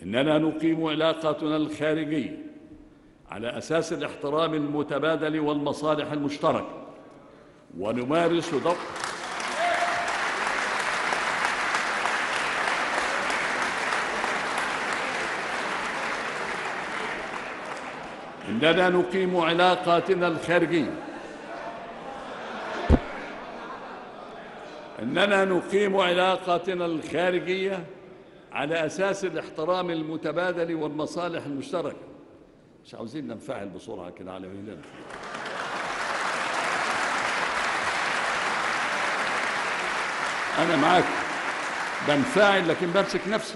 إننا نقيم علاقاتنا الخارجية على أساس الاحترام المتبادل والمصالح المشتركة، ونمارس دور إننا نقيم علاقاتنا الخارجية على أساس الاحترام المتبادل والمصالح المشتركة. مش عاوزين ننفعل بسرعة كده على مهلنا. أنا معاك بنفعل لكن بمسك نفسي.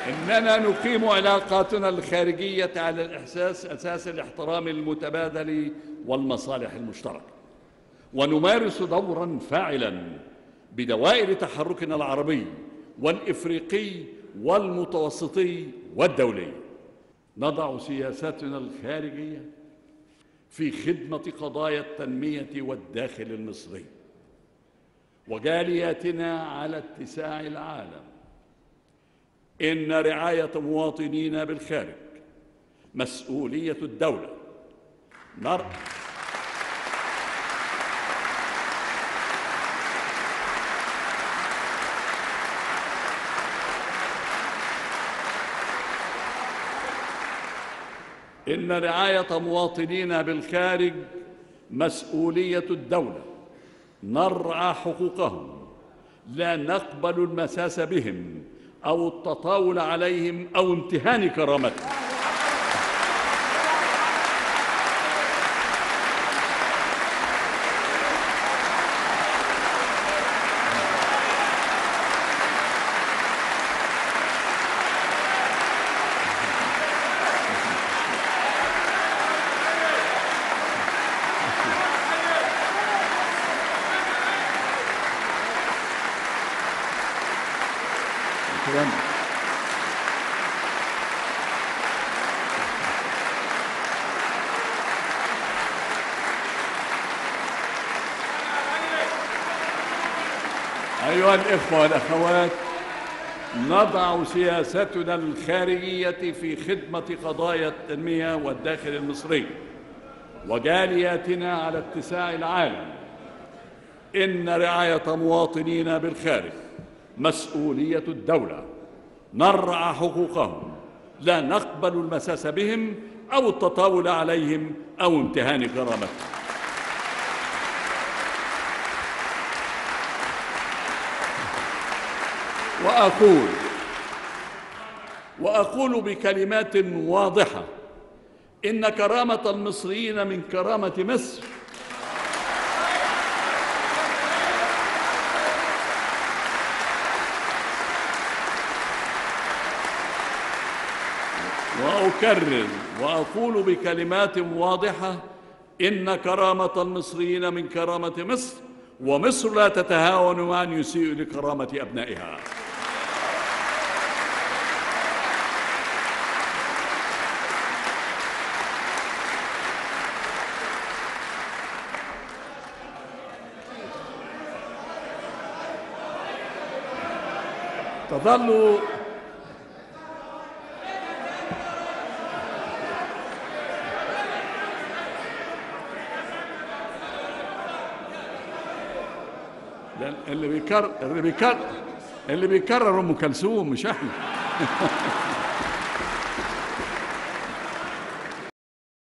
إننا نقيم علاقاتنا الخارجية على أساس الاحترام المتبادل والمصالح المشتركة، ونمارس دورا فاعلا بدوائر تحركنا العربي والإفريقي والمتوسطي والدولي. نضع سياستنا الخارجية في خدمة قضايا التنمية والداخل المصري وجالياتنا على اتساع العالم. إن رعاية مواطنينا بالخارج مسؤولية الدولة. إن رعاية مواطنينا بالخارج مسؤولية الدولة. نرعى حقوقهم، لا نقبل المساس بهم أو التطاول عليهم أو امتهان كرامتهم. أيها الإخوة والأخوات، نضع سياستنا الخارجية في خدمة قضايا التنمية والداخل المصري وجالياتنا على اتساع العالم. إن رعاية مواطنينا بالخارج مسؤولية الدولة. نرعى حقوقهم، لا نقبل المساس بهم أو التطاول عليهم أو امتهان كرامتهم. وأقول بكلمات واضحة: إن كرامة المصريين من كرامة مصر، وأكرر وأقول بكلمات واضحة: إن كرامة المصريين من كرامة مصر، ومصر لا تتهاون مع من يسيء لكرامة أبنائها. تظل اللي بيكرر أم كلثوم مش احنا.